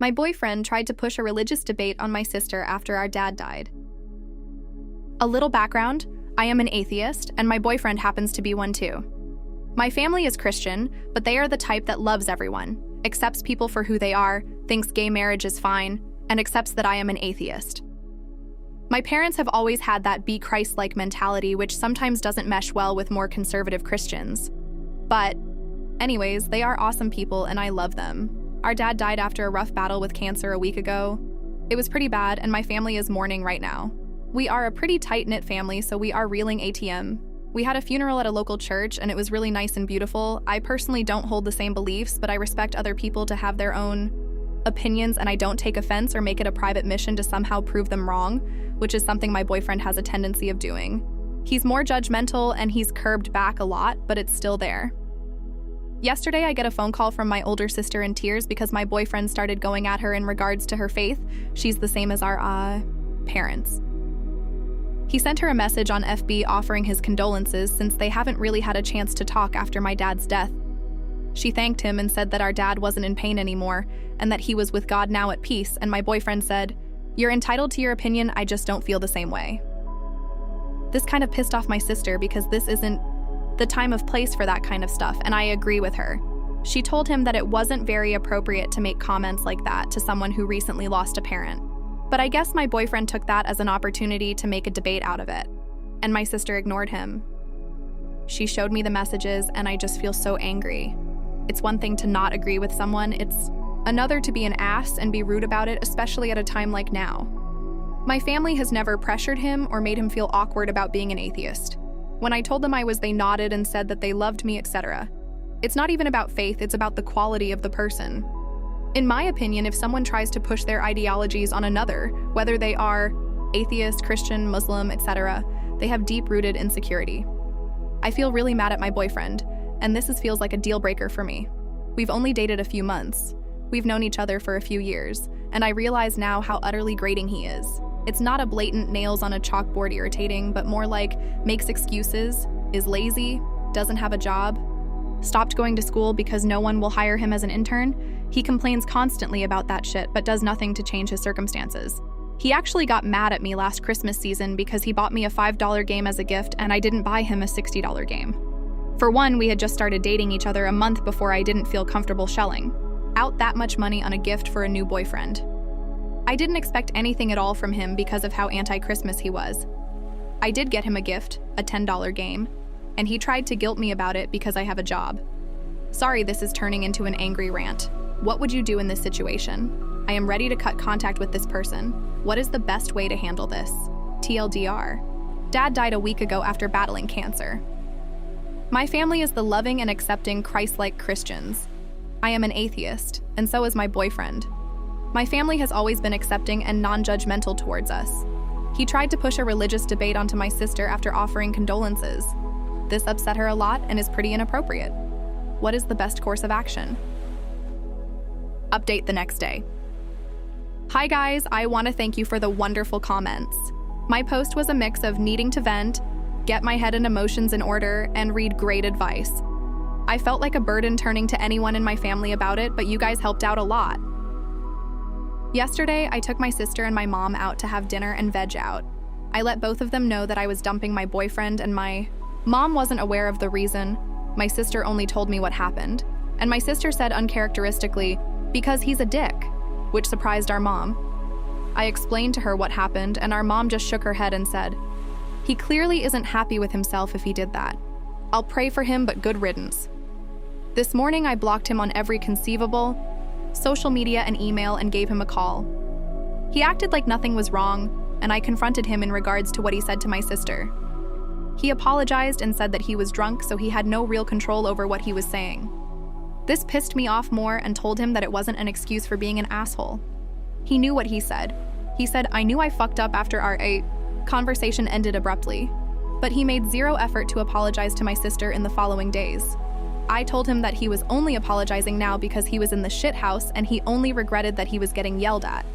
My boyfriend tried to push a religious debate on my sister after our dad died. A little background, I am an atheist, and my boyfriend happens to be one too. My family is Christian, but they are the type that loves everyone, accepts people for who they are, thinks gay marriage is fine, and accepts that I am an atheist. My parents have always had that be Christ-like mentality, which sometimes doesn't mesh well with more conservative Christians. But anyways, they are awesome people and I love them. Our dad died after a rough battle with cancer a week ago. It was pretty bad and my family is mourning right now. We are a pretty tight-knit family, so we are reeling ATM. We had a funeral at a local church and it was really nice and beautiful. I personally don't hold the same beliefs, but I respect other people to have their own opinions and I don't take offense or make it a private mission to somehow prove them wrong, which is something my boyfriend has a tendency of doing. He's more judgmental and he's curbed back a lot, but it's still there. Yesterday, I get a phone call from my older sister in tears because my boyfriend started going at her in regards to her faith. She's the same as our parents. He sent her a message on FB offering his condolences since they haven't really had a chance to talk after my dad's death. She thanked him and said that our dad wasn't in pain anymore and that he was with God now at peace, and my boyfriend said, "You're entitled to your opinion, I just don't feel the same way." This kind of pissed off my sister because this isn't the time of place for that kind of stuff, and I agree with her. She told him that it wasn't very appropriate to make comments like that to someone who recently lost a parent. But I guess my boyfriend took that as an opportunity to make a debate out of it, and my sister ignored him. She showed me the messages, and I just feel so angry. It's one thing to not agree with someone, it's another to be an ass and be rude about it, especially at a time like now. My family has never pressured him or made him feel awkward about being an atheist. When I told them they nodded and said that they loved me, etc. It's not even about faith, it's about the quality of the person. In my opinion, if someone tries to push their ideologies on another, whether they are atheist, Christian, Muslim, etc., they have deep-rooted insecurity. I feel really mad at my boyfriend, and this feels like a deal breaker for me. We've only dated a few months. We've known each other for a few years, and I realize now how utterly grating he is. It's not a blatant nails on a chalkboard irritating, but more like makes excuses, is lazy, doesn't have a job, stopped going to school because no one will hire him as an intern. He complains constantly about that shit, but does nothing to change his circumstances. He actually got mad at me last Christmas season because he bought me a $5 game as a gift and I didn't buy him a $60 game. For one, we had just started dating each other a month before I didn't feel comfortable shelling out that much money on a gift for a new boyfriend. I didn't expect anything at all from him because of how anti-Christmas he was. I did get him a gift, a $10 game, and he tried to guilt me about it because I have a job. Sorry, this is turning into an angry rant. What would you do in this situation? I am ready to cut contact with this person. What is the best way to handle this? TLDR. Dad died a week ago after battling cancer. My family is the loving and accepting Christ-like Christians. I am an atheist, and so is my boyfriend. My family has always been accepting and non-judgmental towards us. He tried to push a religious debate onto my sister after offering condolences. This upset her a lot and is pretty inappropriate. What is the best course of action? Update the next day. Hi guys, I want to thank you for the wonderful comments. My post was a mix of needing to vent, get my head and emotions in order, and read great advice. I felt like a burden turning to anyone in my family about it, but you guys helped out a lot. Yesterday, I took my sister and my mom out to have dinner and veg out. I let both of them know that I was dumping my boyfriend, and my mom wasn't aware of the reason. My sister only told me what happened. And my sister said uncharacteristically, "Because he's a dick," which surprised our mom. I explained to her what happened, and our mom just shook her head and said, "He clearly isn't happy with himself if he did that. I'll pray for him, but good riddance." This morning, I blocked him on every conceivable social media and email and gave him a call. He acted like nothing was wrong, and I confronted him in regards to what he said to my sister. He apologized and said that he was drunk, so he had no real control over what he was saying. This pissed me off more and told him that it wasn't an excuse for being an asshole. He knew what he said. He said, "I knew I fucked up after our conversation ended abruptly," but he made zero effort to apologize to my sister in the following days. I told him that he was only apologizing now because he was in the shit house and he only regretted that he was getting yelled at.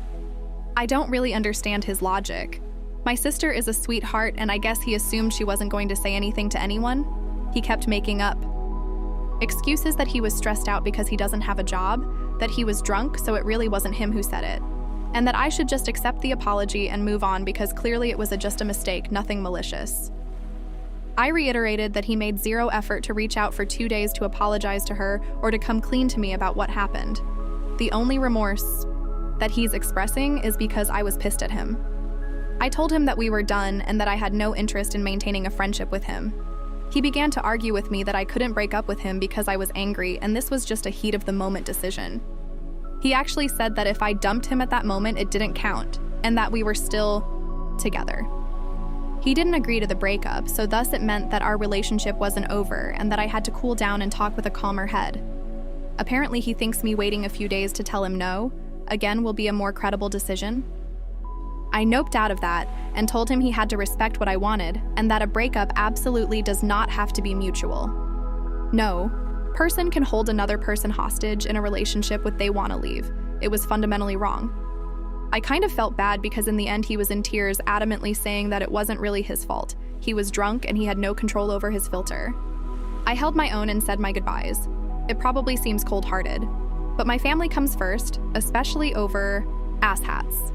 I don't really understand his logic. My sister is a sweetheart, and I guess he assumed she wasn't going to say anything to anyone. He kept making up excuses that he was stressed out because he doesn't have a job, that he was drunk, so it really wasn't him who said it, and that I should just accept the apology and move on because clearly it was just a mistake, nothing malicious. I reiterated that he made zero effort to reach out for 2 days to apologize to her or to come clean to me about what happened. The only remorse that he's expressing is because I was pissed at him. I told him that we were done and that I had no interest in maintaining a friendship with him. He began to argue with me that I couldn't break up with him because I was angry and this was just a heat of the moment decision. He actually said that if I dumped him at that moment, it didn't count, and that we were still together. He didn't agree to the breakup, so thus it meant that our relationship wasn't over and that I had to cool down and talk with a calmer head. Apparently he thinks me waiting a few days to tell him no, again, will be a more credible decision. I noped out of that and told him he had to respect what I wanted and that a breakup absolutely does not have to be mutual. No person can hold another person hostage in a relationship when they want to leave. It was fundamentally wrong. I kind of felt bad because in the end he was in tears, adamantly saying that it wasn't really his fault. He was drunk and he had no control over his filter. I held my own and said my goodbyes. It probably seems cold-hearted, but my family comes first, especially over asshats.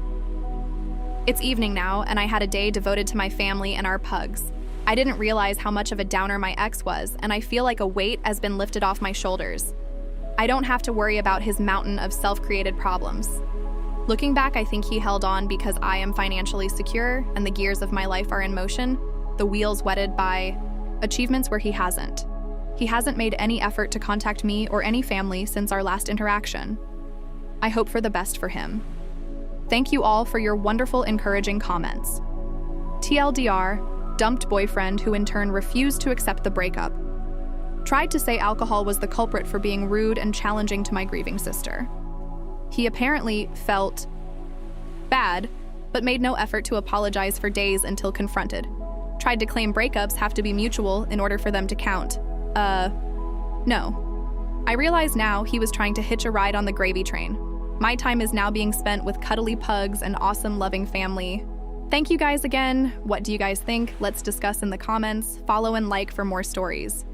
It's evening now, and I had a day devoted to my family and our pugs. I didn't realize how much of a downer my ex was, and I feel like a weight has been lifted off my shoulders. I don't have to worry about his mountain of self-created problems. Looking back, I think he held on because I am financially secure and the gears of my life are in motion, the wheels whetted by achievements where he hasn't. He hasn't made any effort to contact me or any family since our last interaction. I hope for the best for him. Thank you all for your wonderful, encouraging comments. TLDR, dumped boyfriend who in turn refused to accept the breakup. Tried to say alcohol was the culprit for being rude and challenging to my grieving sister. He apparently felt bad, but made no effort to apologize for days until confronted. Tried to claim breakups have to be mutual in order for them to count. No. I realize now he was trying to hitch a ride on the gravy train. My time is now being spent with cuddly pugs and awesome loving family. Thank you guys again. What do you guys think? Let's discuss in the comments. Follow and like for more stories.